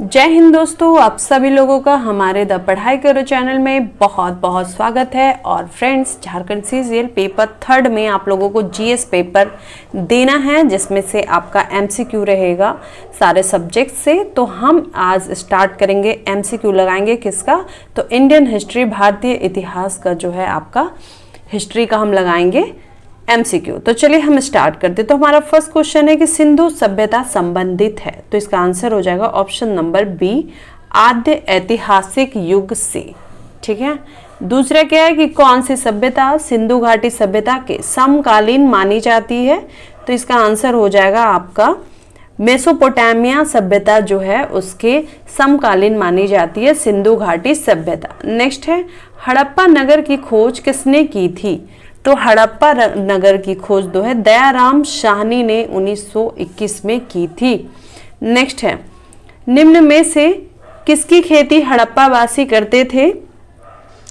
जय हिंद दोस्तों, आप सभी लोगों का हमारे द पढ़ाई करो चैनल में बहुत बहुत स्वागत है। और फ्रेंड्स, झारखंड सीजीएल पेपर 3 में आप लोगों को जीएस पेपर देना है, जिसमें से आपका एमसीक्यू रहेगा सारे सब्जेक्ट से। तो हम आज स्टार्ट करेंगे, एमसीक्यू लगाएंगे किसका, तो इंडियन हिस्ट्री, भारतीय इतिहास का जो है आपका हिस्ट्री का हम लगाएंगे एमसीक्यू। तो चलिए हम स्टार्ट करते। तो हमारा फर्स्ट क्वेश्चन है कि सिंधु सभ्यता संबंधित है, तो इसका आंसर हो जाएगा ऑप्शन नंबर बी, आद्य ऐतिहासिक युग से। ठीक है। दूसरा क्या है कि कौन सी सभ्यता सिंधु घाटी सभ्यता के समकालीन मानी जाती है, तो इसका आंसर हो जाएगा आपका मेसोपोटामिया सभ्यता जो है उसके समकालीन मानी जाती है सिंधु घाटी सभ्यता। नेक्स्ट है हड़प्पा नगर की खोज किसने की थी, तो हड़प्पा नगर की खोज जो है दयाराम साहनी ने 1921 में की थी। नेक्स्ट है निम्न में से किसकी खेती हड़प्पा वासी करते थे,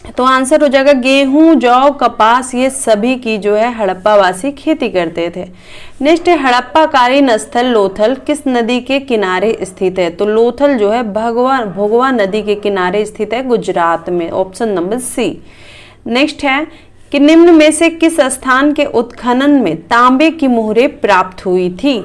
तो आंसर हो जाएगा गेहूं, जौ, कपास, ये सभी की जो है हड़प्पा वासी खेती करते थे। नेक्स्ट है हड़प्पा कालीन स्थल लोथल किस नदी के किनारे स्थित है, तो लोथल जो है भगवा नदी के किनारे स्थित है गुजरात में, ऑप्शन नंबर सी। नेक्स्ट है कि निम्न में से किस स्थान के उत्खनन में तांबे की मुहरें प्राप्त हुई थी,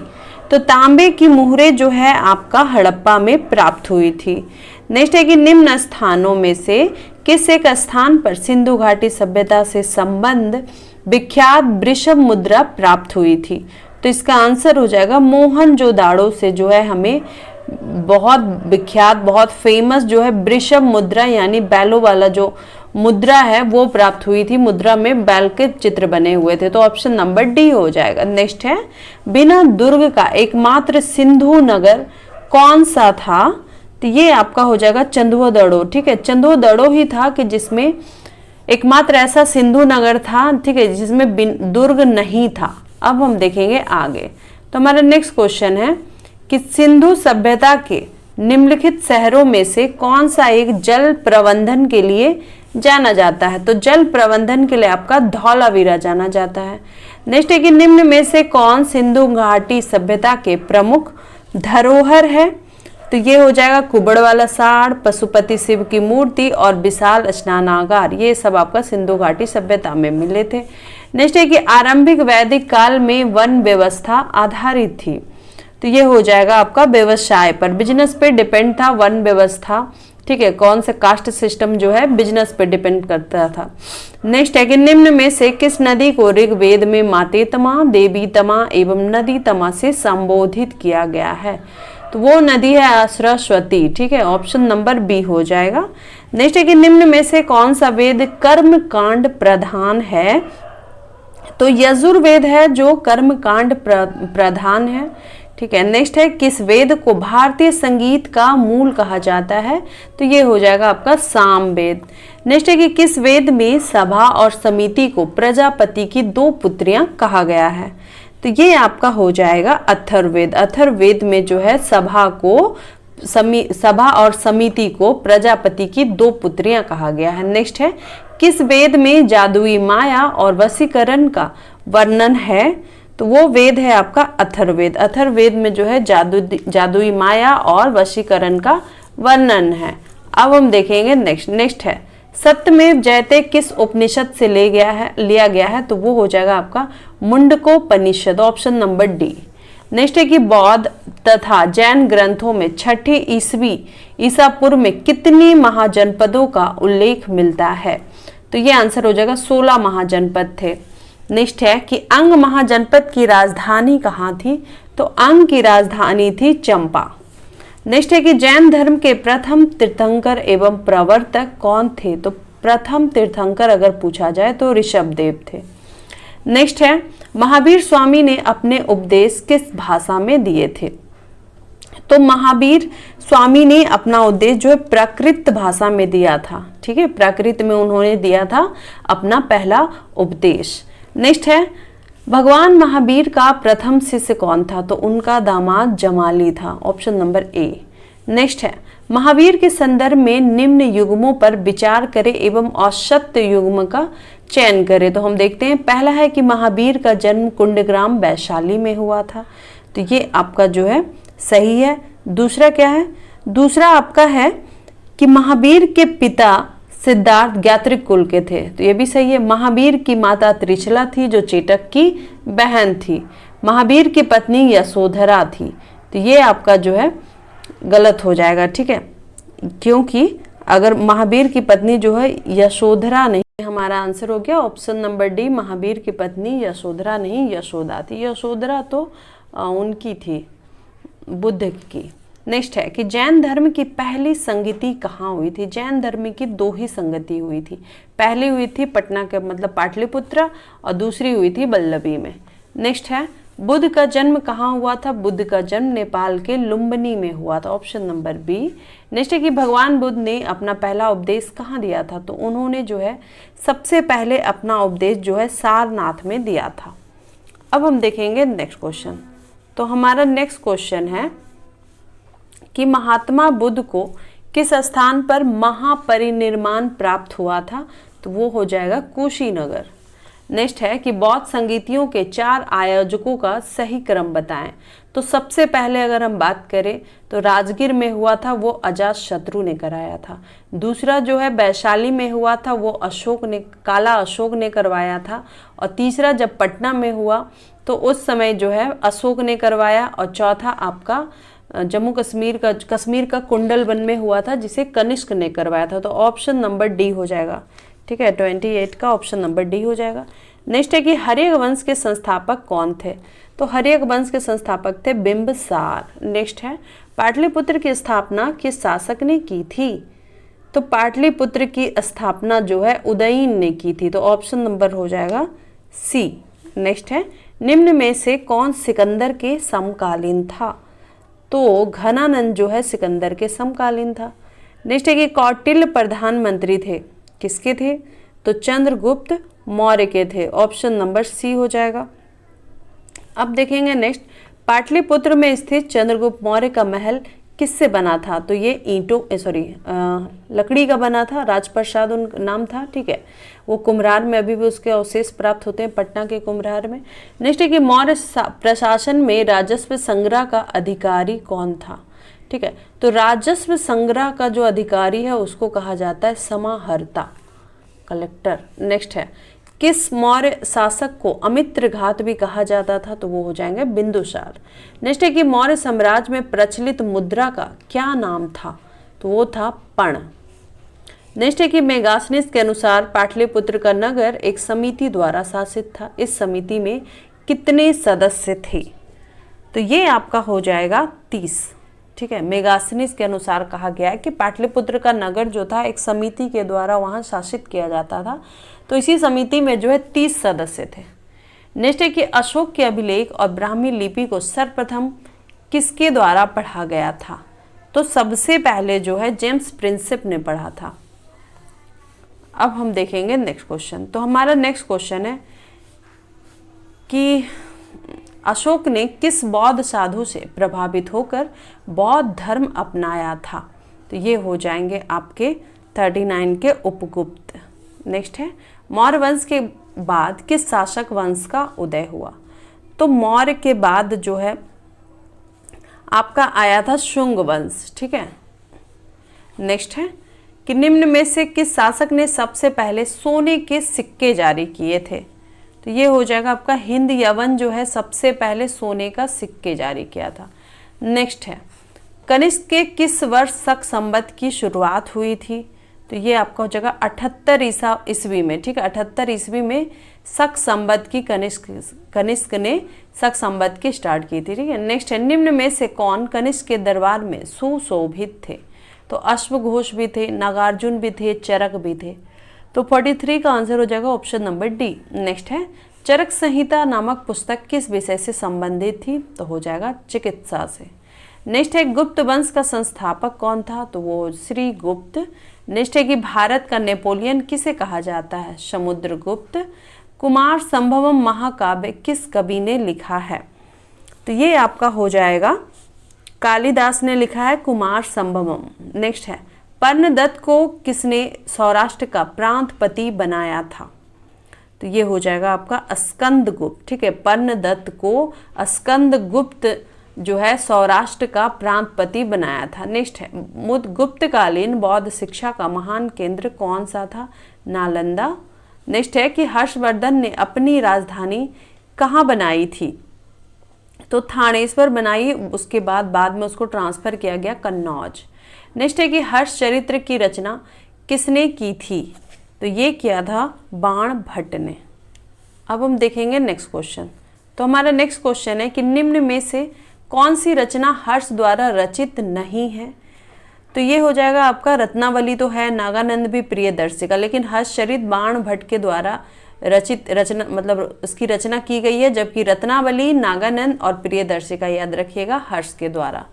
तो तांबे की मुहरें जो है आपका हड़प्पा में प्राप्त हुई थी। नेक्स्ट है कि निम्न स्थानों में से किस एक स्थान पर सिंधु घाटी सभ्यता से संबंध विख्यात वृषभ मुद्रा प्राप्त हुई थी, तो इसका आंसर हो जाएगा मोहनजोदाड़ो से जो है हमें बहुत विख्यात, बहुत फेमस जो है वृषभ मुद्रा यानी बैलों वाला जो मुद्रा है वो प्राप्त हुई थी। मुद्रा में बैल के चित्र बने हुए थे, तो ऑप्शन नंबर डी हो जाएगा। नेक्स्ट है बिना दुर्ग का एकमात्र सिंधु नगर कौन सा था, तो ये आपका हो जाएगा चंदोदड़ो। ठीक है, चंदोदड़ो ही था कि जिसमें एकमात्र ऐसा सिंधु नगर था, ठीक है, जिसमें दुर्ग नहीं था। अब हम देखेंगे आगे। तो हमारा नेक्स्ट क्वेश्चन है कि सिंधु सभ्यता के निम्नलिखित शहरों में से कौन सा एक जल प्रबंधन के लिए जाना जाता है, तो जल प्रबंधन के लिए आपका धौलावीरा जाना जाता है। नेक्स्ट है कि निम्न में से कौन सिंधु घाटी सभ्यता के प्रमुख धरोहर है, तो ये हो जाएगा कुबड़वाला साड़, पशुपति शिव की मूर्ति और विशाल स्नानागार, ये सब आपका सिंधु घाटी सभ्यता में मिले थे। नेक्स्ट है कि आरंभिक वैदिक काल में वन व्यवस्था आधारित थी, तो ये हो जाएगा आपका व्यवसाय पर, बिजनेस पे डिपेंड था वन व्यवस्था। ठीक है, कौन से कास्ट सिस्टम जो है बिजनेस पे डिपेंड करता था। नेक्स्ट है कि निम्न में से किस नदी को ऋग्वेद में मातेतमा, देवीतमा एवं नदीतमा से संबोधित किया गया है, तो वो नदी है सरस्वती। ठीक है, ऑप्शन नंबर बी हो जाएगा। नेक्स्ट है कि निम्न में से कौन सा वेद कर्म कांड प्रधान है, तो यजुर्वेद है जो कर्म कांड प्रधान है। ठीक है, नेक्स्ट है किस वेद को भारतीय संगीत का मूल कहा जाता है, तो ये हो जाएगा आपका सामवेद। नेक्स्ट है कि किस वेद में सभा और समिति को प्रजापति की 2 पुत्रियां कहा गया है, तो ये आपका हो जाएगा अथर्ववेद। अथर्ववेद में जो है सभा और समिति को प्रजापति की 2 पुत्रियां कहा गया है। नेक्स्ट है किस वेद में जादुई माया और वशीकरण का वर्णन है, तो वो वेद है आपका अथर्ववेद। अथर्ववेद में जो है जादुई माया और वशीकरण का वर्णन है। अब हम देखेंगे नेक्स्ट है सत्यमेव जयते किस उपनिषद से लिया गया है, तो वो हो जाएगा आपका Mundakopanishad, option number D. Next है कि बौद्ध तथा जैन ग्रंथों में 6ठी ईसा पूर्व में कितनी महाजनपदों का उल्लेख मिलता है, तो ये आंसर हो जाएगा 16 महाजनपद थे। नेक्स्ट है कि अंग महाजनपद की राजधानी कहाँ थी, तो अंग की राजधानी थी चंपा। नेक्स्ट है कि जैन धर्म के प्रथम तीर्थंकर एवं प्रवर्तक कौन थे, तो प्रथम तीर्थंकर अगर पूछा जाए तो ऋषभदेव थे। नेक्स्ट है महावीर स्वामी ने अपने उपदेश किस भाषा में दिए थे, तो महावीर स्वामी ने अपना उपदेश जो है प्राकृत भाषा में दिया था। ठीक है, प्राकृत में उन्होंने दिया था अपना पहला उपदेश। नेक्स्ट है भगवान महावीर का प्रथम शिष्य कौन था, तो उनका दामाद जमाली था, ऑप्शन नंबर ए। नेक्स्ट है महावीर के संदर्भ में निम्न युग्मों पर विचार करें एवं औसत युग्म का चयन करें, तो हम देखते हैं पहला है कि महावीर का जन्म कुंडग्राम वैशाली में हुआ था, तो ये आपका जो है सही है। दूसरा क्या है, दूसरा आपका है कि महावीर के पिता सिद्धार्थ ज्ञात्रिक कुल के थे, तो ये भी सही है। महावीर की माता त्रिशला थी जो चेटक की बहन थी। महावीर की पत्नी यशोधरा थी, तो ये आपका जो है गलत हो जाएगा, ठीक है, क्योंकि अगर महावीर की पत्नी जो है यशोधरा नहीं, हमारा आंसर हो गया ऑप्शन नंबर डी, महावीर की पत्नी यशोधरा नहीं यशोदा थी। यशोधरा तो उनकी थी, बुद्ध की। नेक्स्ट है कि जैन धर्म की पहली संगति कहाँ हुई थी। जैन धर्म की 2 ही संगति हुई थी। पहली हुई थी पटना के मतलब पाटलिपुत्र, और दूसरी हुई थी बल्लभी में। नेक्स्ट है बुद्ध का जन्म कहाँ हुआ था। बुद्ध का जन्म नेपाल के लुम्बिनी में हुआ था, ऑप्शन नंबर बी। नेक्स्ट है कि भगवान बुद्ध ने अपना पहला उपदेश कहाँ दिया था। तो उन्होंने जो है सबसे पहले अपना उपदेश जो है सारनाथ में दिया था। अब हम देखेंगे नेक्स्ट क्वेश्चन। तो हमारा नेक्स्ट क्वेश्चन है कि महात्मा बुद्ध को किस स्थान पर महापरिनिर्वाण प्राप्त हुआ था। तो वो हो जाएगा कुशीनगर। नेक्स्ट है कि बौद्ध संगीतियों के 4 आयोजकों का सही क्रम बताएं। तो सबसे पहले अगर हम बात करें तो राजगीर में हुआ था, वो अजातशत्रु ने कराया था। दूसरा जो है वैशाली में हुआ था, वो काला अशोक ने करवाया था। और तीसरा जब पटना में हुआ तो उस समय जो है अशोक ने करवाया। और चौथा आपका जम्मू कश्मीर का कुंडलवन में हुआ था, जिसे कनिष्क ने करवाया था। तो ऑप्शन नंबर डी हो जाएगा, ठीक है, 28 का ऑप्शन नंबर डी हो जाएगा। नेक्स्ट है कि हर्यक वंश के संस्थापक कौन थे। तो हर्यक वंश के संस्थापक थे बिंबिसार। नेक्स्ट है पाटलिपुत्र की स्थापना किस शासक ने की थी। तो पाटलिपुत्र की स्थापना जो है उदयन ने की थी, तो ऑप्शन नंबर हो जाएगा सी। नेक्स्ट है निम्न में से कौन सिकंदर के समकालीन था। तो घनानंद जो है सिकंदर के समकालीन था। नेक्स्ट है कि कौटिल्य प्रधानमंत्री थे, किसके थे। तो चंद्रगुप्त मौर्य के थे, ऑप्शन नंबर सी हो जाएगा। अब देखेंगे नेक्स्ट, पाटलिपुत्र में स्थित चंद्रगुप्त मौर्य का महल किससे बना था। तो ये लकड़ी का बना था, राजप्रसाद उनका नाम था, ठीक है। वो कुम्हरार में अभी भी उसके अवशेष प्राप्त होते हैं, पटना के कुम्हरार में। नेक्स्ट है कि मौर्य प्रशासन में राजस्व संग्रह का अधिकारी कौन था, ठीक है। तो राजस्व संग्रह का जो अधिकारी है उसको कहा जाता है समाहर्ता, कलेक्टर। नेक्स्ट है किस मौर्य शासक को अमित्र घात भी कहा जाता था। तो वो हो जाएंगे बिंदुसार। नेक्स्ट है कि मौर्य साम्राज्य में प्रचलित मुद्रा का क्या नाम था। तो वो था पण। नेक्स्ट है कि मेगास्थनीज के अनुसार पाटलिपुत्र का नगर एक समिति द्वारा शासित था। इस समिति में कितने सदस्य थे। तो ये आपका हो जाएगा 30, ठीक है। मेगास्थनीज के अनुसार कहा गया है कि पाटलिपुत्र का नगर जो था एक समिति के द्वारा वहाँ शासित किया जाता था। तो इसी समिति में जो है 30 सदस्य थे। नेक्स्ट है कि अशोक के अभिलेख और ब्राह्मी लिपि को सर्वप्रथम किसके द्वारा पढ़ा गया था। तो सबसे पहले जो है जेम्स प्रिंसेप ने पढ़ा था। अब हम देखेंगे नेक्स्ट क्वेश्चन। तो हमारा नेक्स्ट क्वेश्चन है कि अशोक ने किस बौद्ध साधु से प्रभावित होकर बौद्ध धर्म अपनाया था। तो ये हो जाएंगे आपके 39 के उपगुप्त। नेक्स्ट है मौर्य वंश के बाद किस शासक वंश का उदय हुआ। तो मौर्य के बाद जो है आपका आया था शुंग वंश, ठीक है। नेक्स्ट है कि निम्न में से किस शासक ने सबसे पहले सोने के सिक्के जारी किए थे। तो ये हो जाएगा आपका हिंद यवन जो है सबसे पहले सोने का सिक्के जारी किया था। नेक्स्ट है कनिष्क के किस वर्ष शक संवत की शुरुआत हुई थी। तो ये आपका हो जाएगा 78 ईस्वी में, ठीक है। 78 ईस्वी में शक संवत की कनिष्क ने शक संवत की स्टार्ट की थी, ठीक है। नेक्स्ट है निम्न में से कौन कनिष्क के दरबार में सुशोभित थे। तो अश्वघोष भी थे, नागार्जुन भी थे, चरक भी थे। तो 43 का आंसर हो जाएगा ऑप्शन नंबर डी। नेक्स्ट है चरक संहिता नामक पुस्तक किस विषय से संबंधित थी। तो हो जाएगा चिकित्सा से। नेक्स्ट है गुप्त वंश का संस्थापक कौन था। तो वो श्री गुप्त। नेक्स्ट है कि भारत का नेपोलियन किसे कहा जाता है। समुद्रगुप्त। कुमार संभवम महाकाव्य किस कवि ने लिखा है। तो ये आपका हो जाएगा कालिदास ने लिखा है कुमार संभवम। नेक्स्ट है पर्णदत्त को किसने सौराष्ट्र का प्रांतपति बनाया था। तो ये हो जाएगा आपका स्कंदगुप्त, ठीक है। पर्णदत्त को स्कंदगुप्त जो है सौराष्ट्र का प्रांतपति बनाया था। नेक्स्ट है, गुप्तकालीन बौद्ध शिक्षा का महान केंद्र कौन सा था? नालंदा। नेक्स्ट है कि हर्षवर्धन ने अपनी राजधानी कहाँ बनाई थी? तो थानेश्वर बनाई, उसके बाद में उसको ट्रांसफर किया गया कन्नौज। नेक्स्ट है कि हर्ष चरित्र की रचना किसने की थी? तो ये किया था बाण भट्ट ने। अब हम देखेंगे नेक्स्ट क्वेश्चन। तो हमारा नेक्स्ट क्वेश्चन है कि निम्न में से कौन सी रचना हर्ष द्वारा रचित नहीं है? तो ये हो जाएगा आपका रत्नावली तो है, नागानंद भी प्रियदर्शिका, लेकिन हर्षचरित बाण भट्ट के द्वारा रचित रचना मतलब उसकी रचना की गई है, जबकि रत्नावली, नागानंद और प्रियदर्शिका याद रखिएगा हर्ष के द्वारा।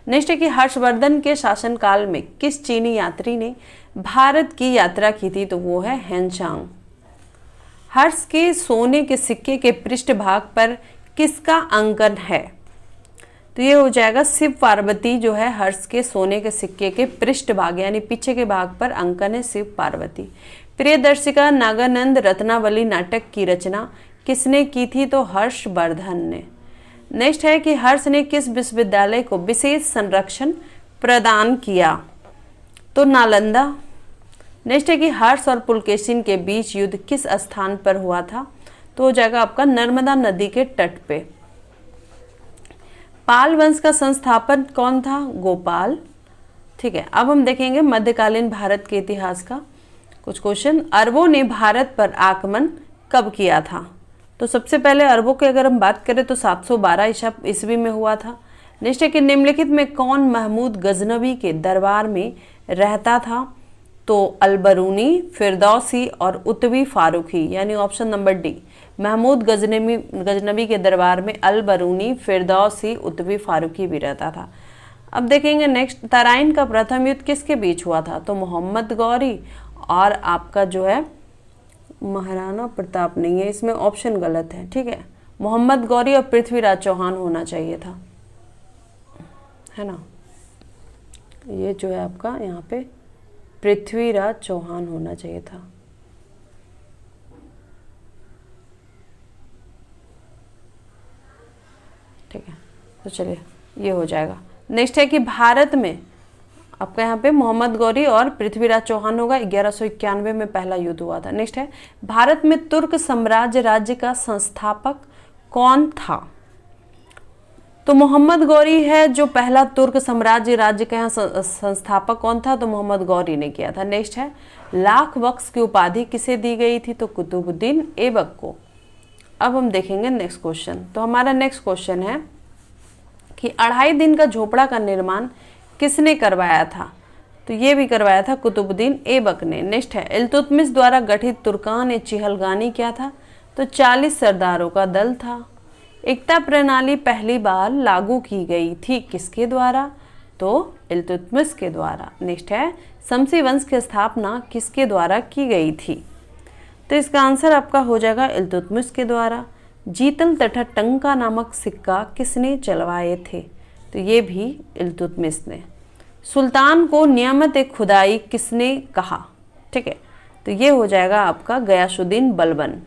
नेक्स्ट है कि हर्षवर्धन के शासनकाल में किस चीनी यात्री ने भारत की यात्रा की थी? तो वो है हेनचांग। हर्ष के सोने के सिक्के के पृष्ठभाग पर किसका अंकन है? तो ये हो जाएगा शिव पार्वती, जो है हर्ष के सोने के सिक्के के पृष्ठभाग यानी पीछे के भाग पर अंकन है शिव पार्वती। प्रियदर्शिका, नागानंद, रत्नावली नाटक की रचना किसने की थी? तो हर्षवर्धन ने। नेक्स्ट है कि हर्ष ने किस विश्वविद्यालय को विशेष संरक्षण प्रदान किया? तो नालंदा। नेक्स्ट है कि हर्ष और पुलकेशिन के बीच युद्ध किस स्थान पर हुआ था? तो हो जाएगा आपका नर्मदा नदी के तट पे। पाल वंश का संस्थापक कौन था? गोपाल। ठीक है, अब हम देखेंगे मध्यकालीन भारत के इतिहास का कुछ क्वेश्चन। अरबों ने भारत पर आक्रमण कब किया था? तो सबसे पहले अरबों की अगर हम बात करें तो 712 ईस्वी में हुआ था। नेक्स्ट है कि निम्नलिखित में कौन महमूद गजनवी के दरबार में रहता था? तो अलबरूनी, फिरदौसी और उतवी फारूकी, यानी option number D. Mahmud Ghaznavi के दरबार में अलबरूनी, फिरदौसी, उतवी फारूकी भी रहता था। अब देखेंगे नेक्स्ट, तराइन का प्रथम युद्ध किसके बीच हुआ था? तो मोहम्मद गौरी और आपका जो है महाराणा प्रताप नहीं है, इसमें ऑप्शन गलत है। ठीक है, मोहम्मद गौरी और पृथ्वीराज चौहान होना चाहिए था, है ना। ये जो है आपका यहाँ पे पृथ्वीराज चौहान होना चाहिए था। ठीक है, तो चलिए ये हो जाएगा। नेक्स्ट है कि भारत में आपका यहाँ पे मोहम्मद गौरी और पृथ्वीराज चौहान होगा। 1191 में पहला युद्ध हुआ था। नेक्स्ट है भारत में तुर्क साम्राज्य राज्य का संस्थापक कौन था? तो मोहम्मद गौरी है जो पहला तुर्क साम्राज्य राज्य का यहाँ संस्थापक कौन था? तो मोहम्मद गौरी ने किया था। नेक्स्ट है लाख बख्श की उपाधि किसे दी गई थी? तो कुतुबुद्दीन ऐबक को। अब हम देखेंगे नेक्स्ट क्वेश्चन। तो हमारा नेक्स्ट क्वेश्चन है कि 2.5 दिन का झोपड़ा का निर्माण किसने करवाया था? तो ये भी करवाया था कुतुबुद्दीन ऐबक ने। नेक्स्ट है इल्तुतमिश द्वारा गठित तुर्कान चिहलगानी क्या था? तो 40 सरदारों का दल था। एकता प्रणाली पहली बार लागू की गई थी किसके द्वारा? तो इल्तुतमिश के द्वारा। नेक्स्ट है शमसी वंश की स्थापना किसके द्वारा की गई थी? तो इसका आंसर आपका हो जाएगा इल्तुतमिश के द्वारा। जीतल तथा टंका नामक सिक्का किसने चलवाए थे? तो ये भी इल्तुतमिश ने। सुल्तान को नियमित खुदाई किसने कहा? ठीक है, तो ये हो जाएगा आपका गयासुद्दीन बलबन।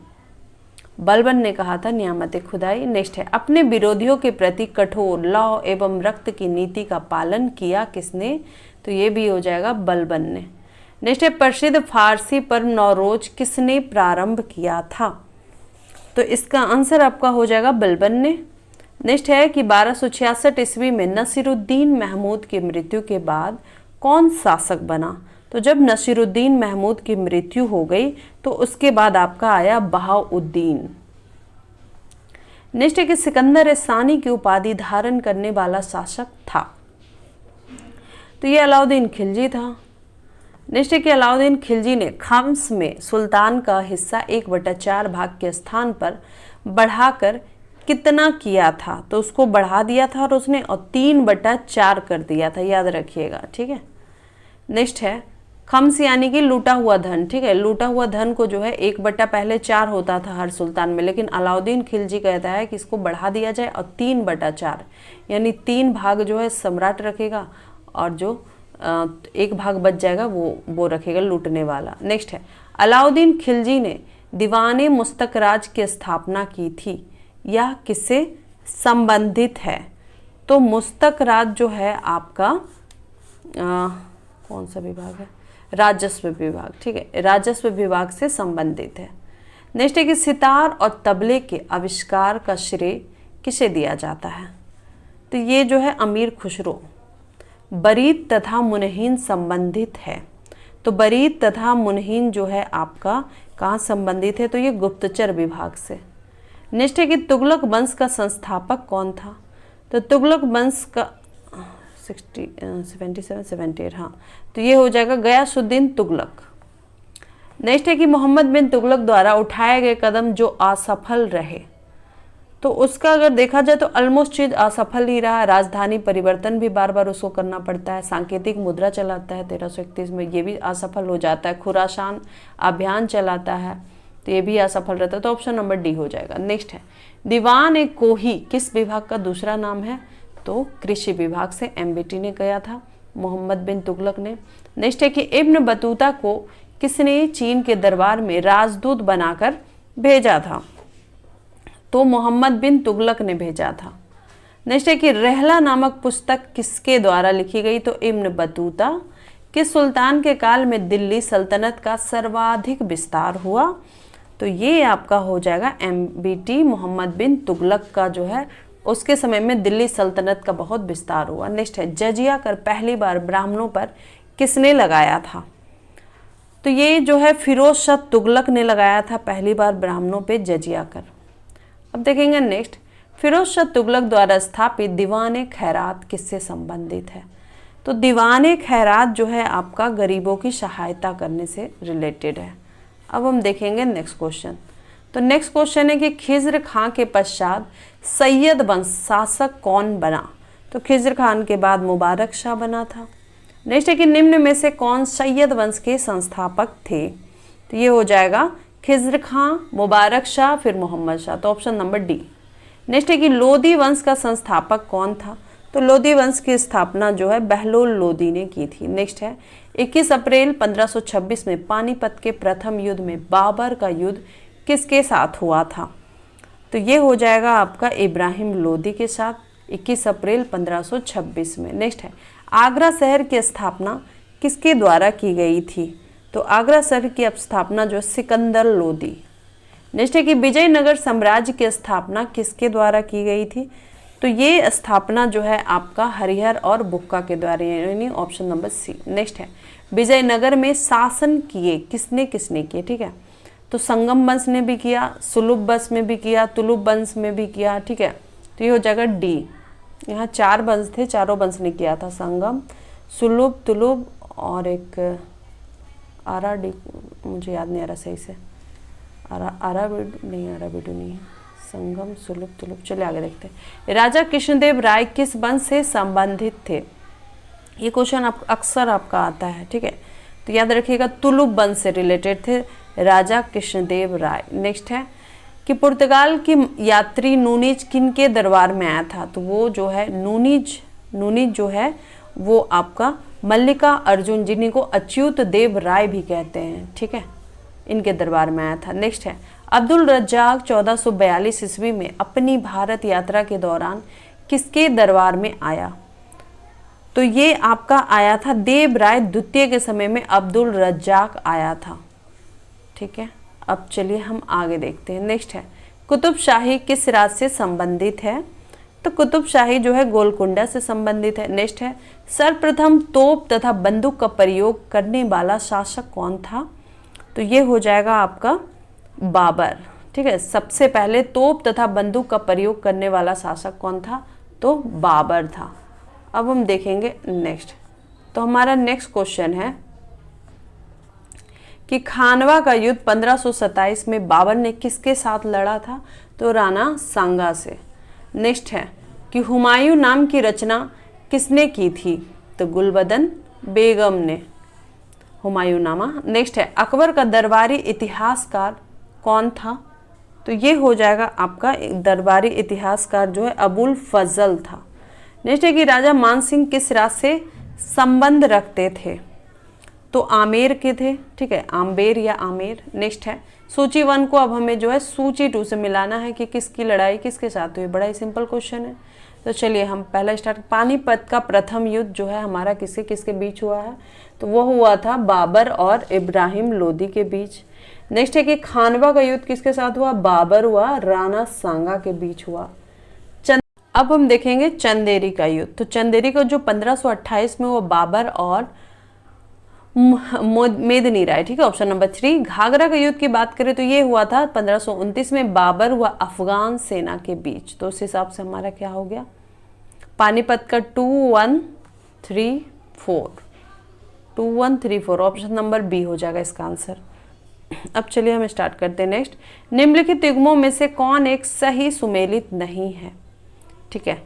बलबन ने कहा था नियामत खुदाई। नेक्स्ट है अपने विरोधियों के प्रति कठोर लौ एवं रक्त की नीति का पालन किया किसने? तो ये भी हो जाएगा बलबन ने। नेक्स्ट है प्रसिद्ध फारसी पर्व नौरोज किसने प्रारंभ किया था? तो इसका आंसर आपका हो जाएगा बलबन ने। नेक्स्ट है कि 1266 ईस्वी में नसीरुद्दीन महमूद की मृत्यु के बाद कौन शासक बना? तो जब नसीरुद्दीन महमूद की मृत्यु हो गई तो उसके बाद आपका आया बहाउद्दीन। नेक्स्ट है कि सिकंदर सानी की उपाधि धारण करने वाला शासक था? तो ये अलाउद्दीन खिलजी था। नेक्स्ट है कि अलाउद्दीन खिलजी ने खम्स में सुल्तान का हिस्सा 1/4 भाग के स्थान पर बढ़ाकर कितना किया था? तो उसको बढ़ा दिया था और उसने 3/4 कर दिया था, याद रखिएगा। ठीक है, नेक्स्ट है खम्स यानी कि लूटा हुआ धन। ठीक है, लूटा हुआ धन को जो है 1/4 होता था हर सुल्तान में, लेकिन अलाउद्दीन खिलजी कहता है कि इसको बढ़ा दिया जाए और 3/4 यानी 3 भाग जो है सम्राट रखेगा और जो 1 भाग बच जाएगा वो रखेगा लूटने वाला। नेक्स्ट है अलाउद्दीन खिलजी ने दीवाने मुस्तकराज की स्थापना की थी, यह किससे संबंधित है? तो मुस्तक राज जो है आपका कौन सा विभाग है, राजस्व विभाग, ठीक है, राजस्व विभाग से संबंधित है। नेक्स्ट है कि सितार और तबले के आविष्कार का श्रेय किसे दिया जाता है, तो ये जो है अमीर खुसरो। बरीद तथा मुनहीन संबंधित है, तो बरीद तथा मुनहीन जो है आपका कहाँ संबंधित है, तो ये गुप्तचर विभाग से। नेक्स्ट है कि तुगलक वंश का संस्थापक कौन था, तो तुगलक वंश का 78 हाँ, तो ये हो जाएगा गयासुद्दीन तुगलक। नेक्स्ट है कि मोहम्मद बिन तुगलक द्वारा उठाए गए कदम जो असफल रहे, तो उसका अगर देखा जाए तो ऑलमोस्ट चीज असफल ही रहा। राजधानी परिवर्तन भी बार बार उसको करना पड़ता है, सांकेतिक मुद्रा चलाता है 1331 में, ये भी असफल हो जाता है। खुरासान अभियान चलाता है, तो ये भी असफल रहता है, तो ऑप्शन नंबर डी हो जाएगा। नेक्स्ट है दीवान ए कोही किस विभाग का दूसरा नाम है, तो कृषि विभाग से एमबीटी ने गया था मोहम्मद बिन तुगलक ने। नेक्स्ट है कि इब्न बतूता को किसने चीन के दरबार में राजदूत बनाकर भेजा था, तो मोहम्मद बिन तुगलक ने भेजा था। नेक्स्ट है कि रहला नामक पुस्तक किसके द्वारा लिखी गई, तो इब्न बतूता। किस सुल्तान के काल में दिल्ली सल्तनत का सर्वाधिक विस्तार हुआ, तो ये आपका हो जाएगा एमबीटी मोहम्मद बिन तुगलक का जो है उसके समय में दिल्ली सल्तनत का बहुत विस्तार हुआ। नेक्स्ट है जजिया कर पहली बार ब्राह्मणों पर किसने लगाया था, तो ये जो है फिरोज शाह तुगलक ने लगाया था पहली बार ब्राह्मणों पे जजिया कर। अब देखेंगे नेक्स्ट, फिरोज शाह तुगलक द्वारा स्थापित दीवान खैरात किससे संबंधित है, तो दीवान खैरात जो है आपका गरीबों की सहायता करने से रिलेटेड है। अब हम देखेंगे नेक्स्ट क्वेश्चन, तो नेक्स्ट क्वेश्चन है कि खिज्र खां के पश्चात सैयद वंश शासक कौन बना, तो खिज्र खान के बाद मुबारक शाह बना था। नेक्स्ट है कि निम्न में से कौन सैयद वंश के संस्थापक थे, तो ये हो जाएगा खिज्र खां, मुबारक शाह, फिर मोहम्मद शाह, तो ऑप्शन नंबर डी। नेक्स्ट है कि लोदी वंश का संस्थापक कौन था, तो लोदी वंश की स्थापना जो है बहलोल लोदी ने की थी। नेक्स्ट है 21 अप्रैल 1526 में पानीपत के प्रथम युद्ध में बाबर का युद्ध किसके साथ हुआ था, तो ये हो जाएगा आपका इब्राहिम लोदी के साथ 21 अप्रैल 1526 में। नेक्स्ट है आगरा शहर की स्थापना किसके द्वारा की गई थी, तो आगरा शहर की स्थापना जो सिकंदर लोदी। नेक्स्ट है कि विजयनगर साम्राज्य की स्थापना किसके द्वारा की गई थी, तो ये स्थापना जो है आपका हरिहर और बुक्का के द्वारा, यानी ऑप्शन नंबर सी। नेक्स्ट है विजयनगर में शासन किए किसने किसने किए, ठीक है, तो संगम वंश ने भी किया, सुलुभ वंश में भी किया, तुलुभ वंश में भी किया, ठीक है, तो ये हो जाएगा डी। यहाँ 4 वंश थे, चारों वंश ने किया था, संगम, सुलुभ, तुलुभ और एक आराडी, मुझे याद नहीं आ रहा सही से, आराबिडू नहीं है, संगम, सुलुभ, तुलुभ। चलिए आगे देखते हैं। राजा कृष्णदेव राय किस वंश से संबंधित थे, ये क्वेश्चन अक्सर आपका आता है, ठीक है, तो याद रखिएगा तुलुभ वंश से रिलेटेड थे राजा कृष्णदेव राय। नेक्स्ट है कि पुर्तगाल की यात्री नूनीज किन के दरबार में आया था, तो वो जो है नूनीज जो है वो आपका मल्लिका अर्जुन, जिन्हीं को अच्युत देव राय भी कहते हैं, ठीक है, इनके दरबार में आया था। नेक्स्ट है अब्दुल रज्जाक 1442 ईस्वी में अपनी भारत यात्रा के दौरान किसके दरबार में आया, तो ये आपका आया था देव राय द्वितीय के समय में अब्दुल रज्जाक आया था, ठीक है। अब चलिए हम आगे देखते हैं। नेक्स्ट है कुतुब शाही किस राज्य से संबंधित है, तो कुतुब शाही जो है गोलकुंडा से संबंधित है। नेक्स्ट है सर्वप्रथम तोप तथा बंदूक का प्रयोग करने वाला शासक कौन था, तो ये हो जाएगा आपका बाबर, ठीक है, सबसे पहले तोप तथा बंदूक का प्रयोग करने वाला शासक कौन था, तो बाबर था। अब हम देखेंगे नेक्स्ट, तो हमारा नेक्स्ट क्वेश्चन है कि खानवा का युद्ध 1527 में बाबर ने किसके साथ लड़ा था, तो राणा सांगा से। नेक्स्ट है कि हुमायूं नाम की रचना किसने की थी, तो गुलबदन बेगम ने हुमायूं नामा। नेक्स्ट है अकबर का दरबारी इतिहासकार कौन था, तो ये हो जाएगा आपका दरबारी इतिहासकार जो है अबुल फजल था। नेक्स्ट है कि राजा मानसिंह किस राज्य से संबंध रखते थे, तो आमेर के थे, ठीक है, आम्बेर या आमेर। नेक्स्ट है सूची 1 को अब हमें जो है सूची 2 से मिलाना है कि किसकी लड़ाई किसके साथ हुई, बड़ा ही सिंपल क्वेश्चन है। तो चलिए हम पहला स्टार्ट। पानीपत का प्रथम युद्ध जो है हमारा किसके किसके बीच हुआ है, तो वो हुआ था बाबर और इब्राहिम लोदी के बीच। नेक्स्ट है कि खानवा का युद्ध किसके साथ हुआ, बाबर हुआ राणा सांगा के बीच हुआ। अब हम देखेंगे चंदेरी का युद्ध। तो चंदेरी का जो 1528 में वो बाबर और मेदिनी राय, ठीक है, ऑप्शन नंबर 3। घाघरा का युद्ध की बात करें तो ये हुआ था 1529 में बाबर व अफगान सेना के बीच। तो उस हिसाब से हमारा क्या हो गया, पानीपत का 2134 ऑप्शन नंबर बी हो जाएगा इसका आंसर। अब चलिए हम स्टार्ट करते हैं नेक्स्ट। निम्नलिखित युग्मों में से कौन एक सही सुमेलित नहीं है, ठीक है।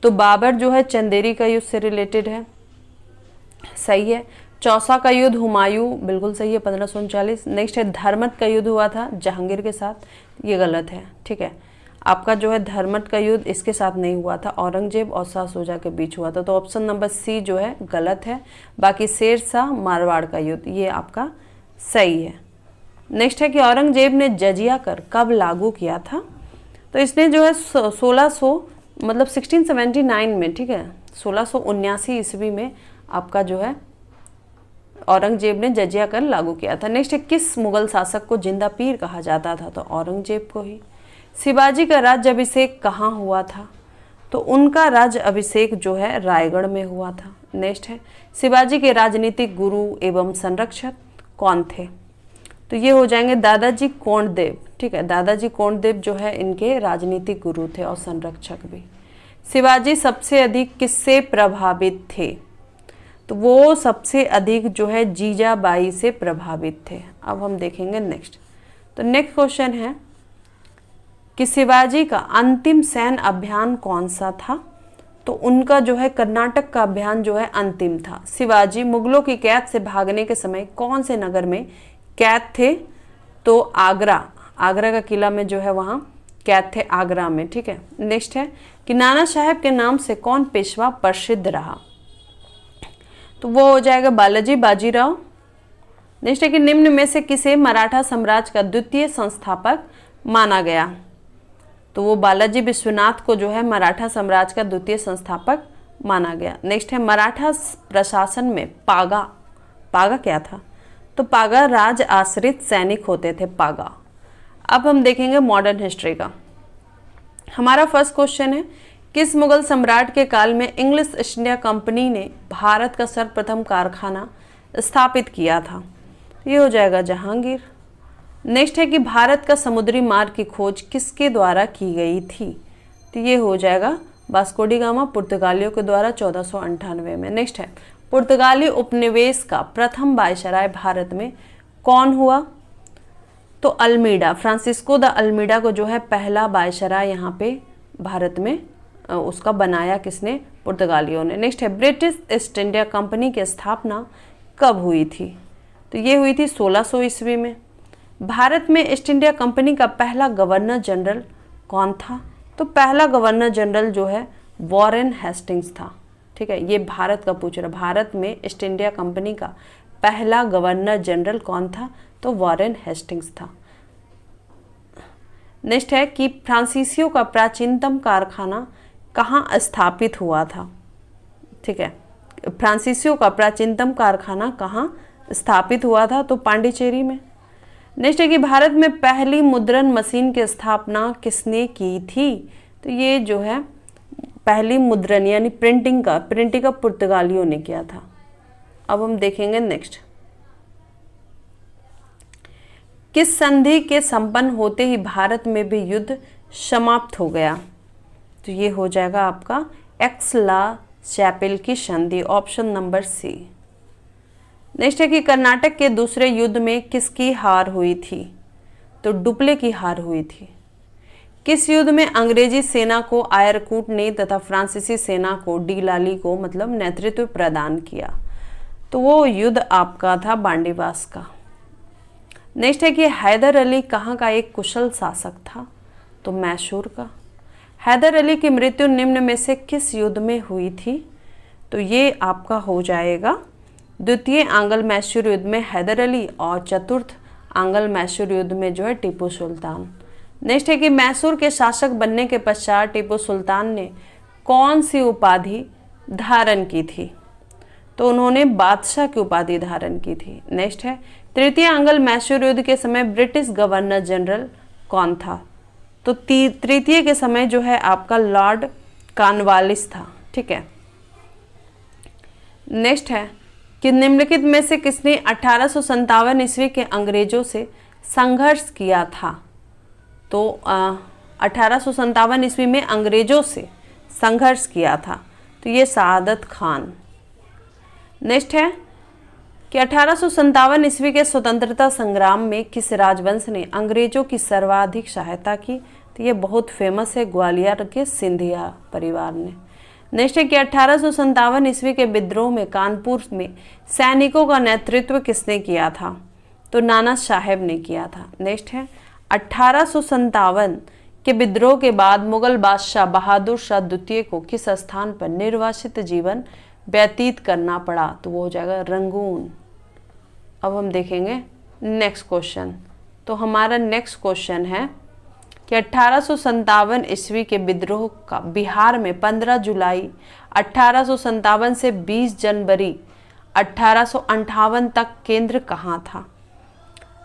तो बाबर जो है चंदेरी का युद्ध से रिलेटेड है, सही है। चौसा का युद्ध हुमायूं, बिल्कुल सही है, 1539। नेक्स्ट है धर्मत का युद्ध हुआ था जहांगीर के साथ, ये गलत है, ठीक है। आपका जो है धर्मत का युद्ध इसके साथ नहीं हुआ था, औरंगजेब और शाह शुजा के बीच हुआ था। तो ऑप्शन नंबर सी जो है गलत है। बाकी शेर शाह मारवाड़ का युद्ध ये आपका सही है। नेक्स्ट है कि औरंगजेब ने जजिया कर कब लागू किया था, तो इसने जो है 1679 में, ठीक है, 1679 ईस्वी में आपका जो है औरंगजेब ने जजिया कर लागू किया था। नेक्स्ट है किस मुगल शासक को जिंदा पीर कहा जाता था, तो औरंगजेब को ही। शिवाजी का राज्य अभिषेक कहाँ हुआ था, तो उनका राज्य अभिषेक जो है रायगढ़ में हुआ था। नेक्स्ट है शिवाजी के राजनीतिक गुरु एवं संरक्षक कौन थे, तो ये हो जाएंगे दादाजी कोंडदेव, ठीक है। दादाजी कोंडदेव जो है इनके राजनीतिक गुरु थे और संरक्षक भी। शिवाजी सबसे अधिक किससे प्रभावित थे, तो वो सबसे अधिक जो है जीजाबाई से प्रभावित थे। अब हम देखेंगे नेक्स्ट। तो नेक्स्ट क्वेश्चन है कि शिवाजी का अंतिम सैन्य अभियान कौन सा था, तो उनका जो है कर्नाटक का अभियान जो है अंतिम था। शिवाजी मुगलों की कैद से भागने के समय कौन से नगर में कैद थे, तो आगरा का किला में जो है वहाँ कैद थे, आगरा में, ठीक है। नेक्स्ट है कि नाना साहेब के नाम से कौन पेशवा प्रसिद्ध रहा, तो वो हो जाएगा बालाजी बाजीराव। नेक्स्ट है कि निम्न में से किसे मराठा साम्राज्य का द्वितीय संस्थापक माना गया, तो वो बालाजी विश्वनाथ को जो है मराठा साम्राज्य का द्वितीय संस्थापक माना गया। नेक्स्ट है मराठा प्रशासन में पागा क्या था, तो पागा राज आश्रित सैनिक होते थे, पागा। अब हम देखेंगे मॉडर्न हिस्ट्री का। हमारा फर्स्ट क्वेश्चन है किस मुगल सम्राट के काल में इंग्लिश ईस्ट इंडिया कंपनी ने भारत का सर्वप्रथम कारखाना स्थापित किया था, ये हो जाएगा जहांगीर। नेक्स्ट है कि भारत का समुद्री मार्ग की खोज किसके द्वारा की गई थी, तो ये हो जाएगा वास्को डी गामा, पुर्तगालियों के द्वारा 1498 में। नेक्स्ट है पुर्तगाली उपनिवेश का प्रथम वायसराय भारत में कौन हुआ, तो अल्मीडा, फ्रांसिस्को द अल्मीडा को जो है पहला वायसराय यहाँ पे भारत में उसका बनाया किसने, पुर्तगालियों ने। नेक्स्ट है ब्रिटिश ईस्ट इंडिया कंपनी की स्थापना कब हुई थी, तो ये हुई थी 1600 ईस्वी में। भारत में ईस्ट इंडिया कंपनी का पहला गवर्नर जनरल कौन था, तो पहला गवर्नर जनरल जो है वॉरेन हेस्टिंग्स था, ठीक है। ये भारत का पूछ रहा, भारत में ईस्ट इंडिया कंपनी का पहला गवर्नर जनरल कौन था, तो वॉरेन हेस्टिंग्स था। नेक्स्ट है कि फ्रांसीसियों का प्राचीनतम कारखाना कहाँ स्थापित हुआ था, ठीक है। फ्रांसीसियों का प्राचीनतम कारखाना कहाँ स्थापित हुआ था, तो पांडिचेरी में। नेक्स्ट है कि भारत में पहली मुद्रण मशीन की स्थापना किसने की थी, तो ये जो है पहली मुद्रण यानी प्रिंटिंग का पुर्तगालियों ने किया था। अब हम देखेंगे नेक्स्ट। किस संधि के संपन्न होते ही भारत में भी युद्ध समाप्त हो गया, तो ये हो जाएगा आपका एक्सला चैपेल की संधि, ऑप्शन नंबर सी। नेक्स्ट है कि कर्नाटक के दूसरे युद्ध में किसकी हार हुई थी, तो डुप्ले की हार हुई थी। किस युद्ध में अंग्रेजी सेना को आयरकूट ने तथा फ्रांसीसी सेना को डीलाली को मतलब नेतृत्व प्रदान किया, तो वो युद्ध आपका था बांडीवास का। नेक्स्ट है कि हैदर अली कहाँ का एक कुशल शासक था, तो मैसूर का। हैदर अली की मृत्यु निम्न में से किस युद्ध में हुई थी, तो ये आपका हो जाएगा द्वितीय आंग्ल मैसूर युद्ध में हैदर अली और चतुर्थ आंग्ल मैसूर युद्ध में जो है टीपू सुल्तान। नेक्स्ट है कि मैसूर के शासक बनने के पश्चात टीपू सुल्तान ने कौन सी उपाधि धारण की थी? तो उन्होंने बादशाह की उपाधि धारण की थी। नेक्स्ट है, तृतीय एंग्लो मैसूर युद्ध के समय ब्रिटिश गवर्नर जनरल कौन था? तो तृतीय के समय जो है आपका लॉर्ड कॉर्नवालिस था। ठीक है। नेक्स्ट है कि निम्नलिखित में से किसने 1857 ईस्वी के अंग्रेजों से संघर्ष किया था? तो 1857 ईस्वी में अंग्रेजों से संघर्ष किया था, तो ये सआदत खान। नेक्स्ट है कि 1857 ईस्वी के स्वतंत्रता संग्राम में किस राजवंश ने अंग्रेजों की सर्वाधिक सहायता की? तो ये बहुत फेमस है, ग्वालियर के सिंधिया परिवार ने। नेक्स्ट है कि 1857 ईस्वी के विद्रोह में कानपुर में सैनिकों का नेतृत्व किसने किया था? तो नाना साहेब ने किया था। नेक्स्ट है 1857 के विद्रोह के बाद मुगल बादशाह बहादुर शाह द्वितीय को किस स्थान पर निर्वासित जीवन व्यतीत करना पड़ा? तो वो हो जाएगा रंगून। अब हम देखेंगे नेक्स्ट क्वेश्चन। तो हमारा नेक्स्ट क्वेश्चन है कि 1857 ईस्वी के विद्रोह का बिहार में 15 जुलाई 1857 से 20 जनवरी 1858 तक केंद्र कहाँ था?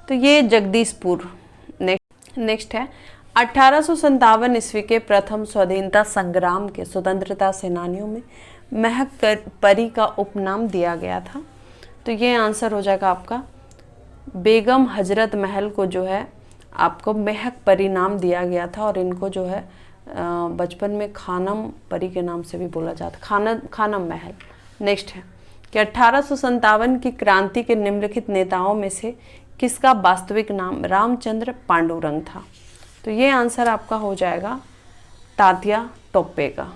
तो ये जगदीशपुर। नेक्स्ट है 1857 ईस्वी के प्रथम स्वाधीनता संग्राम के स्वतंत्रता सेनानियों में महक परी का उपनाम दिया गया था। तो ये आंसर हो जाएगा आपका बेगम हजरत महल को जो है आपको महक परी नाम दिया गया था, और इनको जो है बचपन में खानम परी के नाम से भी बोला जाता, खानम महल। नेक्स्ट है कि 1857 की क्रांति के निम्नलिखित नेताओं में से किसका वास्तविक नाम रामचंद्र पांडुरंग था? तो ये आंसर आपका हो जाएगा तात्या टोप्पे का।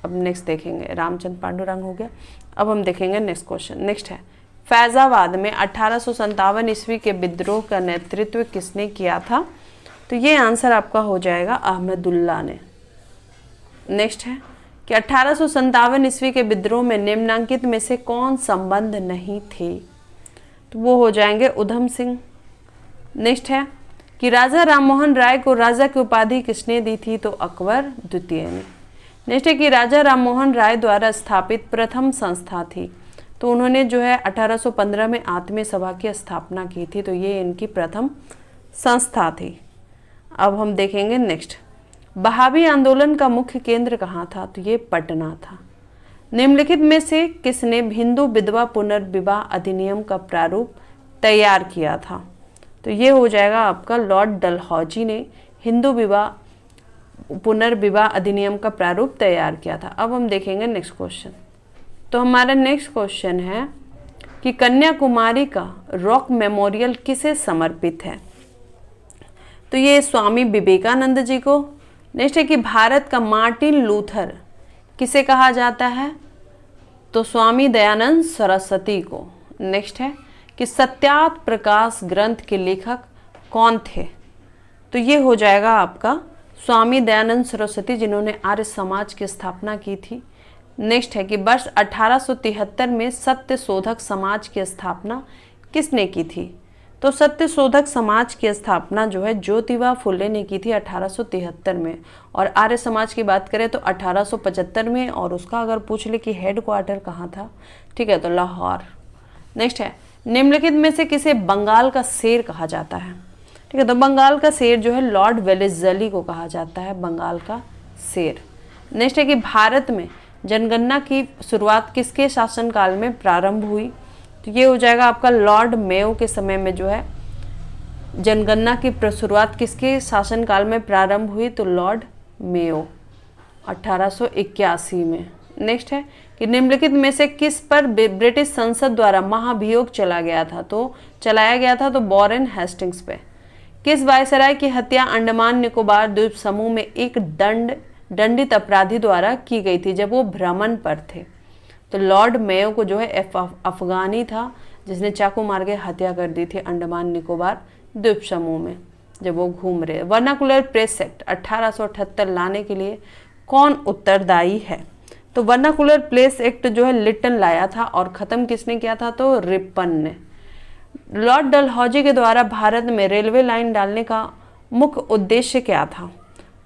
अब नेक्स्ट देखेंगे, रामचंद्र पांडुरंग हो गया। अब हम देखेंगे नेक्स्ट क्वेश्चन। नेक्स्ट है फैजाबाद में 1857 ईस्वी के विद्रोह का नेतृत्व किसने किया था? तो ये आंसर आपका हो जाएगा अहमदुल्ला ने। नेक्स्ट है कि 1857 ईस्वी के विद्रोह में निम्नांकित में से कौन संबंध नहीं थे? तो वो हो जाएंगे उधम सिंह। नेक्स्ट है कि राजा राममोहन राय को राजा की उपाधि किसने दी थी? तो अकबर द्वितीय ने। नेक्स्ट है कि राजा राममोहन राय द्वारा स्थापित प्रथम संस्था थी, तो उन्होंने जो है 1815 में आत्मीय सभा की स्थापना की थी, तो ये इनकी प्रथम संस्था थी। अब हम देखेंगे नेक्स्ट, बहावी आंदोलन का मुख्य केंद्र कहाँ था? तो ये पटना था। निम्नलिखित में से किसने हिंदू विधवा पुनर्विवाह अधिनियम का प्रारूप तैयार किया था? तो ये हो जाएगा आपका लॉर्ड डलहौजी ने हिंदू पुनर्विवाह अधिनियम का प्रारूप तैयार किया था। अब हम देखेंगे नेक्स्ट क्वेश्चन। तो हमारा नेक्स्ट क्वेश्चन है कि कन्याकुमारी का रॉक मेमोरियल किसे समर्पित है? तो ये स्वामी विवेकानंद जी को। नेक्स्ट है कि भारत का मार्टिन लूथर किसे कहा जाता है? तो स्वामी दयानंद सरस्वती को। नेक्स्ट है कि सत्यार्थ प्रकाश ग्रंथ के लेखक कौन थे? तो ये हो जाएगा आपका स्वामी दयानंद सरस्वती, जिन्होंने आर्य समाज की स्थापना की थी। नेक्स्ट है कि वर्ष 1873 में सत्य शोधक समाज की स्थापना किसने की थी? तो सत्य शोधक समाज की स्थापना जो है ज्योतिबा फुले ने की थी 1873 में, और आर्य समाज की बात करें तो 1875 में, और उसका अगर पूछ ले कि हेड क्वार्टर कहाँ था, ठीक है, तो लाहौर। नेक्स्ट है निम्नलिखित में से किसे बंगाल का शेर कहा जाता है? ठीक है, तो बंगाल का शेर जो है लॉर्ड वेलेस्ली को कहा जाता है बंगाल का शेर। नेक्स्ट है कि भारत में जनगणना की शुरुआत किसके शासनकाल में प्रारंभ हुई? तो ये हो जाएगा आपका लॉर्ड मेयो के समय में जो है जनगणना की शुरुआत किसके शासनकाल में प्रारंभ हुई? तो लॉर्ड मेयो 1881 में। नेक्स्ट है कि निम्नलिखित में से किस पर ब्रिटिश संसद द्वारा महाभियोग चलाया गया था? तो वॉरेन हेस्टिंग्स पे। किस वायसराय की हत्या अंडमान निकोबार द्वीप समूह में एक दंडित अपराधी द्वारा की गई थी जब वो भ्रमण पर थे? तो लॉर्ड मेयो को जो है अफगानी था जिसने चाकू मार के हत्या कर दी थी अंडमान निकोबार द्वीप समूह में जब वो घूम रहे। वर्नाकुलर प्रेस एक्ट 1878 लाने के लिए कौन उत्तरदायी है? तो वर्नाकुलर प्रेस एक्ट जो है लिटन लाया था, और ख़त्म किसने किया था? तो रिपन ने। लॉर्ड डलहौजी के द्वारा भारत में रेलवे लाइन डालने का मुख्य उद्देश्य क्या था?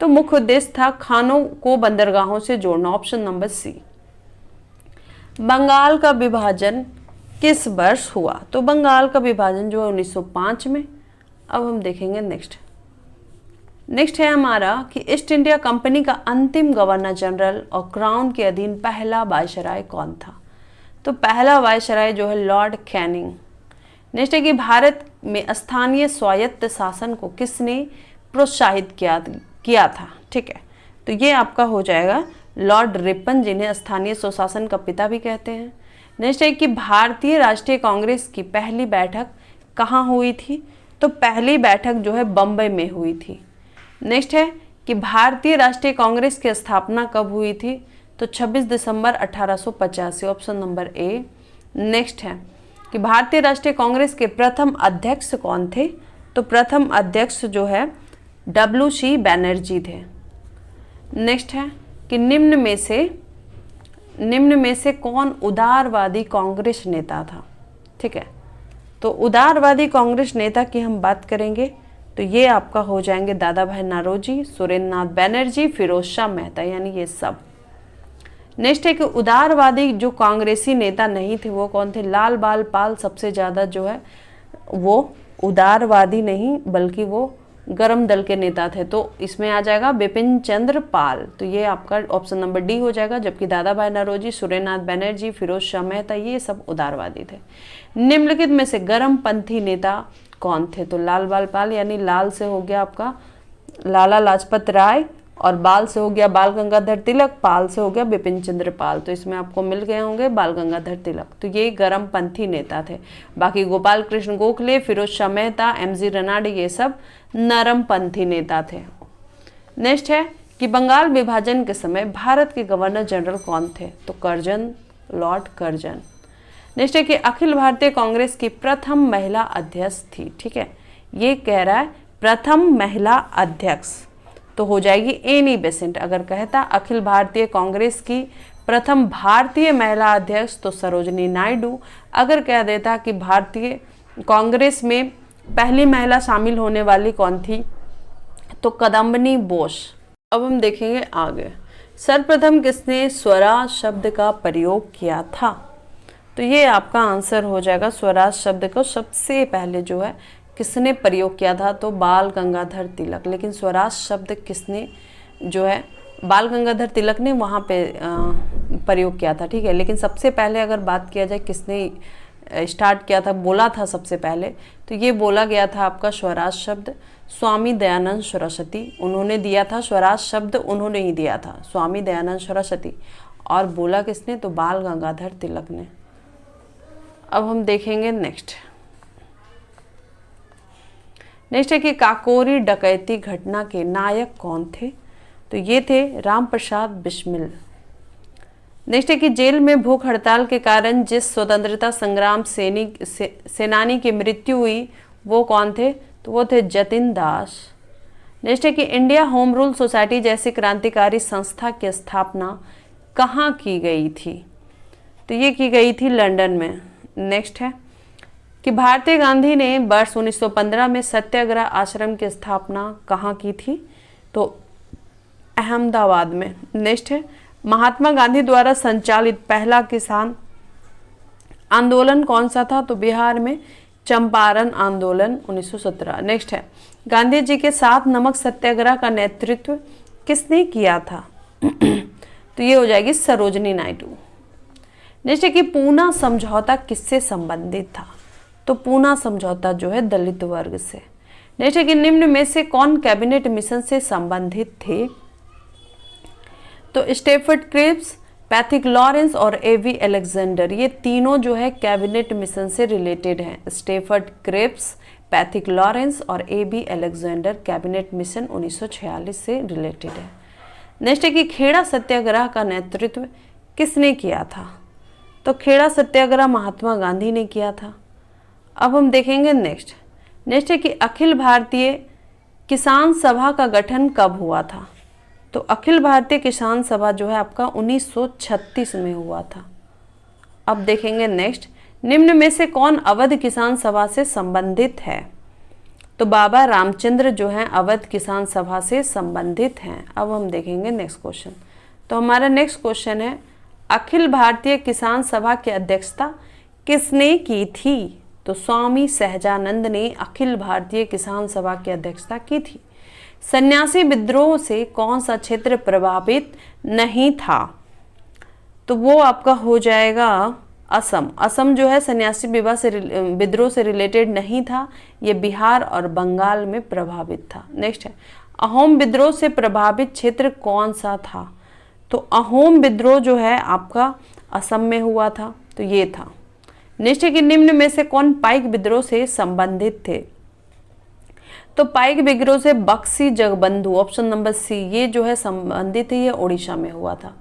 तो मुख्य उद्देश्य था खानों को बंदरगाहों से जोड़ना, ऑप्शन नंबर सी। बंगाल का विभाजन किस वर्ष हुआ? तो बंगाल का विभाजन जो है 1905 में। अब हम देखेंगे नेक्स्ट है हमारा कि ईस्ट इंडिया कंपनी का अंतिम गवर्नर जनरल और क्राउन के अधीन पहला वायसराय कौन था? तो पहला वायसराय जो है लॉर्ड कैनिंग। नेक्स्ट है कि भारत में स्थानीय स्वायत्त शासन को किसने प्रोत्साहित किया था? ठीक है, तो ये आपका हो जाएगा लॉर्ड रिपन, जिन्हें स्थानीय स्वशासन का पिता भी कहते हैं। नेक्स्ट है कि भारतीय राष्ट्रीय कांग्रेस की पहली बैठक कहाँ हुई थी? तो पहली बैठक जो है बम्बई में हुई थी। नेक्स्ट है कि भारतीय राष्ट्रीय कांग्रेस की स्थापना कब हुई थी? तो 26 दिसंबर 1885, ऑप्शन नंबर ए। नेक्स्ट है कि भारतीय राष्ट्रीय कांग्रेस के प्रथम अध्यक्ष कौन थे? तो प्रथम अध्यक्ष जो है WC बैनर्जी थे। नेक्स्ट है कि निम्न में से कौन उदारवादी कांग्रेस नेता था? ठीक है, तो उदारवादी कांग्रेस नेता की हम बात करेंगे तो ये आपका हो जाएंगे दादा भाई नौरोजी, सुरेंद्र नाथ बैनर्जी, फिरोज शाह मेहता, यानी ये सब। नेक्स्ट है कि उदारवादी जो कांग्रेसी नेता नहीं थे वो कौन थे? लाल बाल पाल सबसे ज़्यादा जो है वो उदारवादी नहीं बल्कि वो गरम दल के नेता थे, तो इसमें आ जाएगा बिपिन चंद्र पाल। तो ये आपका ऑप्शन नंबर डी हो जाएगा, जबकि दादा भाई नौरोजी, सुरेंद्र नाथ बैनर्जी, फिरोज शाह मेहता ये सब उदारवादी थे। निम्नलिखित में से गरम पंथी नेता कौन थे? तो लाल बाल पाल, यानी लाल से हो गया आपका लाला लाजपत राय, और बाल से हो गया बाल गंगाधर तिलक, पाल से हो गया बिपिन चंद्र पाल। तो इसमें आपको मिल गए होंगे बाल गंगाधर तिलक, तो ये गरम पंथी नेता थे। बाकी गोपाल कृष्ण गोखले, फिरोज शाह मेहता, MG रनाडे ये सब नरम पंथी नेता थे। नेक्स्ट है कि बंगाल विभाजन के समय भारत के गवर्नर जनरल कौन थे? तो कर्जन, लॉर्ड कर्जन। नेक्स्ट है कि अखिल भारतीय कांग्रेस की प्रथम महिला अध्यक्ष थी। ठीक है, ये कह रहा है प्रथम महिला अध्यक्ष, तो हो जाएगी एनी बेसेंट। अगर कहता अखिल भारतीय कांग्रेस की प्रथम भारतीय महिला अध्यक्ष तो सरोजनी नायडू। अगर कह देता कि भारतीय कांग्रेस में पहली महिला शामिल होने वाली कौन थी? तो कदम्बनी बोस। अब हम देखेंगे आगे, सर्वप्रथम किसने स्वराज शब्द का प्रयोग किया था? तो ये आपका आंसर हो जाएगा, स्वराज शब्द को सबसे पहले जो है किसने प्रयोग किया था? तो बाल गंगाधर तिलक। लेकिन स्वराज शब्द किसने जो है बाल गंगाधर तिलक ने वहाँ पे प्रयोग किया था। ठीक है, लेकिन सबसे पहले अगर बात किया जाए किसने स्टार्ट किया था, बोला था सबसे पहले, तो ये बोला गया था आपका स्वराज शब्द स्वामी दयानंद सरस्वती, उन्होंने दिया था स्वराज शब्द, उन्होंने ही दिया था स्वामी दयानंद सरस्वती। और बोला किसने? तो बाल गंगाधर तिलक ने। अब हम देखेंगे नेक्स्ट है कि काकोरी डकैती घटना के नायक कौन थे? तो ये थे राम प्रसाद बिस्मिल। नेक्स्ट है कि जेल में भूख हड़ताल के कारण जिस स्वतंत्रता संग्राम सेनानी की मृत्यु हुई वो कौन थे? तो वो थे जतिन दास। नेक्स्ट है कि इंडिया होम रूल सोसाइटी जैसी क्रांतिकारी संस्था की स्थापना कहाँ की गई थी? तो ये की गई थी लंदन में। नेक्स्ट है कि भारतीय गांधी ने वर्ष 1915 में सत्याग्रह आश्रम की स्थापना कहाँ की थी? तो अहमदाबाद में। नेक्स्ट है महात्मा गांधी द्वारा संचालित पहला किसान आंदोलन कौन सा था? तो बिहार में चंपारण आंदोलन 1917। नेक्स्ट है गांधी जी के 7 नमक सत्याग्रह का नेतृत्व किसने किया था? तो ये हो जाएगी सरोजनी नायडू। नेक्स्ट है कि पूना समझौता किससे संबंधित था? तो पूना समझौता जो है दलित वर्ग से। नेक्स्ट है कि निम्न में से कौन कैबिनेट मिशन से संबंधित थे? तो स्टेफर्ड क्रिप्स, पैथिक लॉरेंस और एवी अलेक्जेंडर, ये तीनों जो है कैबिनेट मिशन से रिलेटेड हैं। स्टेफर्ड क्रिप्स, पैथिक लॉरेंस और एवी अलेक्जेंडर कैबिनेट मिशन 1946 से रिलेटेड है। नेक्स्ट है कि खेड़ा सत्याग्रह का नेतृत्व किसने किया था? तो खेड़ा सत्याग्रह महात्मा गांधी ने किया था। अब हम देखेंगे नेक्स्ट है कि अखिल भारतीय किसान सभा का गठन कब हुआ था? तो अखिल भारतीय किसान सभा जो है आपका 1936 में हुआ था। अब देखेंगे नेक्स्ट, निम्न में से कौन अवध किसान सभा से संबंधित है? तो बाबा रामचंद्र जो हैं अवध किसान सभा से संबंधित हैं। अब हम देखेंगे नेक्स्ट क्वेश्चन। तो हमारा नेक्स्ट क्वेश्चन है, अखिल भारतीय किसान सभा की अध्यक्षता किसने की थी? तो स्वामी सहजानंद ने अखिल भारतीय किसान सभा की अध्यक्षता की थी। सन्यासी विद्रोह से कौन सा क्षेत्र प्रभावित नहीं था? तो वो आपका हो जाएगा असम। असम जो है सन्यासी विद्रोह से रिलेटेड नहीं था, ये बिहार और बंगाल में प्रभावित था। नेक्स्ट है, अहोम विद्रोह से प्रभावित क्षेत्र कौन सा था? तो अहोम विद्रोह जो है आपका असम में हुआ था, तो ये था। नेक्स्ट है कि निम्न में से कौन पाइक विद्रोह से संबंधित थे? तो पाइक विद्रोह से Bakshi Jagabandhu, option number C, ये जो है संबंधित है, ये ओडिशा में हुआ था।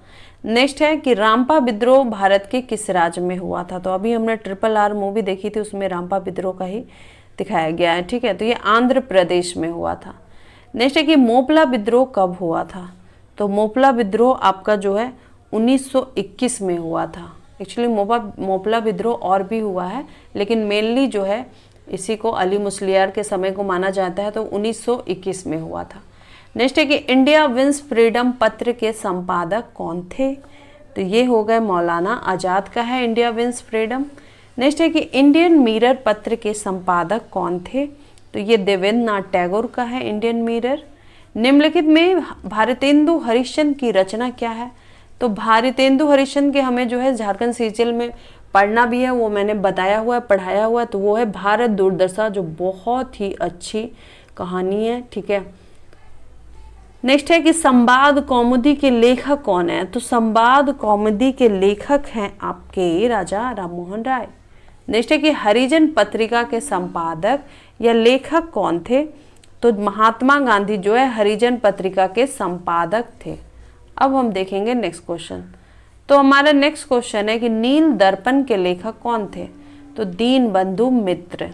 नेक्स्ट है कि रामपा विद्रोह भारत के किस राज्य में हुआ था? तो अभी हमने RRR मूवी देखी थी, उसमें रामपा विद्रोह का ही दिखाया गया है, ठीक है। तो ये आंध्र प्रदेश में हुआ था। नेक्स्ट है कि मोपला विद्रोह कब हुआ था? तो मोपला विद्रोह आपका जो है 1921 में हुआ था। एक्चुअली मोपला विद्रोह और भी हुआ है, लेकिन मेनली जो है इसी को अली मुस्लियार के समय को माना जाता है, तो 1921 में हुआ था। नेक्स्ट है कि इंडिया विंस फ्रीडम पत्र के संपादक कौन थे? तो ये हो गए मौलाना आज़ाद का है इंडिया विंस फ्रीडम। नेक्स्ट है कि इंडियन मिरर पत्र के संपादक कौन थे? तो ये देवेंद्र नाथ टैगोर का है इंडियन मिरर। निम्नलिखित में भारतेंदु हरिश्चंद्र की रचना क्या है? तो भारतेंदु हरिश्चंद्र के हमें जो है झारखंड सीरियल में पढ़ना भी है, वो मैंने बताया हुआ है, पढ़ाया हुआ है, तो वो है भारत दुर्दशा, जो बहुत ही अच्छी कहानी है, ठीक है। नेक्स्ट है कि संवाद कौमुदी के लेखक कौन है? तो संवाद कौमुदी के लेखक हैं आपके राजा राममोहन राय। नेक्स्ट है कि हरिजन पत्रिका के संपादक या लेखक कौन थे? तो महात्मा गांधी जो है हरिजन पत्रिका के संपादक थे। अब हम देखेंगे नेक्स्ट क्वेश्चन। तो हमारा नेक्स्ट क्वेश्चन है कि नील दर्पण के लेखक कौन थे? तो दीनबंधु मित्र।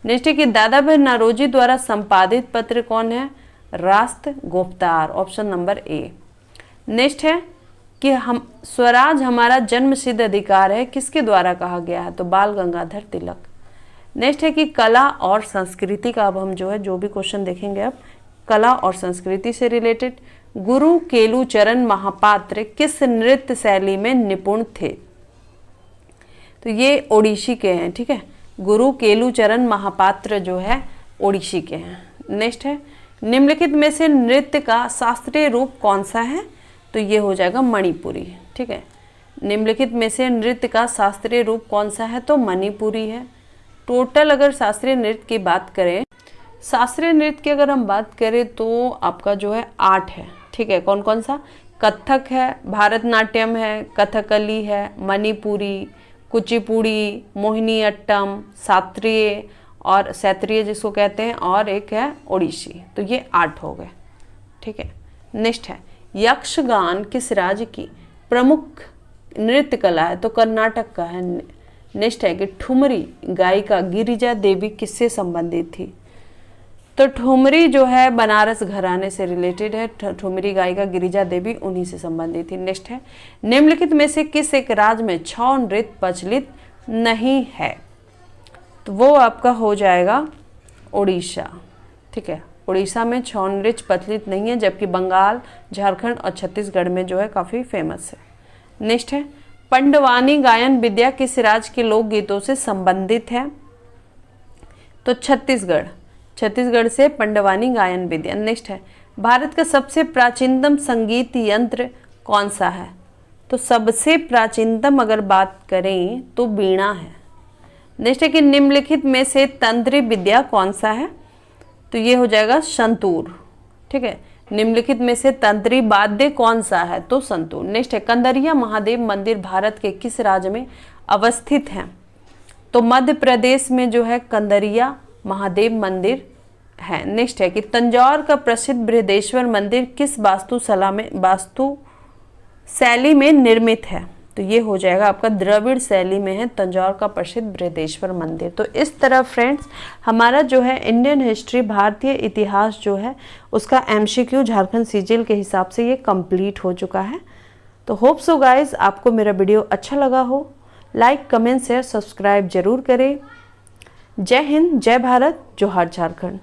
नेक्स्ट है कि दादा भाई नौरोजी द्वारा संपादित पत्र कौन है? राष्ट्र Guptar, option number A. Next है कि हम स्वराज हमारा जन्मसिद्ध अधिकार है, किसके द्वारा कहा गया है? तो बाल गंगाधर तिलक। नेक्स्ट है कि कला और संस्कृति का अब हम जो है जो भी क्वेश्चन देखेंगे, अब कला और संस्कृति से रिलेटेड। गुरु केलुचरण महापात्र किस नृत्य शैली में निपुण थे? तो ये ओडिशी के हैं, ठीक है। गुरु केलुचरण महापात्र जो है ओडिशी के हैं। नेक्स्ट है, निम्नलिखित में से नृत्य का शास्त्रीय रूप कौन सा है? तो ये हो जाएगा मणिपुरी, ठीक है। निम्नलिखित में से नृत्य का शास्त्रीय रूप कौन सा है? तो मणिपुरी है। टोटल अगर शास्त्रीय नृत्य की बात करें, शास्त्रीय नृत्य की अगर हम बात करें तो आपका जो है 8 है, ठीक है। कौन कौन सा? कथक है, भारतनाट्यम है, कथकली है, मणिपुरी, कुचिपुड़ी, मोहिनीअट्टम, शास्त्रीय और क्षत्रिय जिसको कहते हैं, और एक है ओडिसी। तो ये 8 हो गए, ठीक है। नेक्स्ट है, यक्षगान किस राज्य की प्रमुख नृत्य कला है? तो कर्नाटक का है। नेक्स्ट है कि ठुमरी गायिका गिरिजा देवी किससे संबंधित थी? तो ठुमरी जो है बनारस घराने से रिलेटेड है। ठुमरी गायिका गिरिजा देवी उन्हीं से संबंधित थी। नेक्स्ट है, निम्नलिखित में से किस एक राज्य में छौ नृत्य प्रचलित नहीं है? तो वो आपका हो जाएगा उड़ीसा, ठीक है। उड़ीसा में छौ नृत्य प्रचलित नहीं है, जबकि बंगाल, झारखंड और छत्तीसगढ़ में जो है काफ़ी फेमस है। नेक्स्ट है, पंडवानी गायन विद्या किस राज्य के लोकगीतों से संबंधित है? तो छत्तीसगढ़ से पंडवानी गायन विद्या। नेक्स्ट है, भारत का सबसे प्राचीनतम संगीत यंत्र कौन सा है? तो सबसे प्राचीनतम अगर बात करें तो वीणा है। नेक्स्ट है कि निम्नलिखित में से तंत्री विद्या कौन सा है? तो ये हो जाएगा संतूर, ठीक है। निम्नलिखित में से तंत्री वाद्य कौन सा है? तो संतूर। नेक्स्ट है, कंदरिया महादेव मंदिर भारत के किस राज्य में अवस्थित है? तो मध्य प्रदेश में जो है कंदरिया महादेव मंदिर है। नेक्स्ट है कि तंजौर का प्रसिद्ध बृहदेश्वर मंदिर किस वास्तु शैली में निर्मित है? तो ये हो जाएगा आपका द्रविड़ शैली में है तंजौर का प्रसिद्ध बृहदेश्वर मंदिर। तो इस तरह फ्रेंड्स हमारा जो है इंडियन हिस्ट्री, भारतीय इतिहास जो है उसका MCQ झारखंड सीजीएल के हिसाब से ये कंप्लीट हो चुका है। तो होप सो गाइज आपको मेरा वीडियो अच्छा लगा हो। लाइक, कमेंट, शेयर, सब्सक्राइब जरूर करें। जय हिंद, जय भारत, जोहार झारखंड।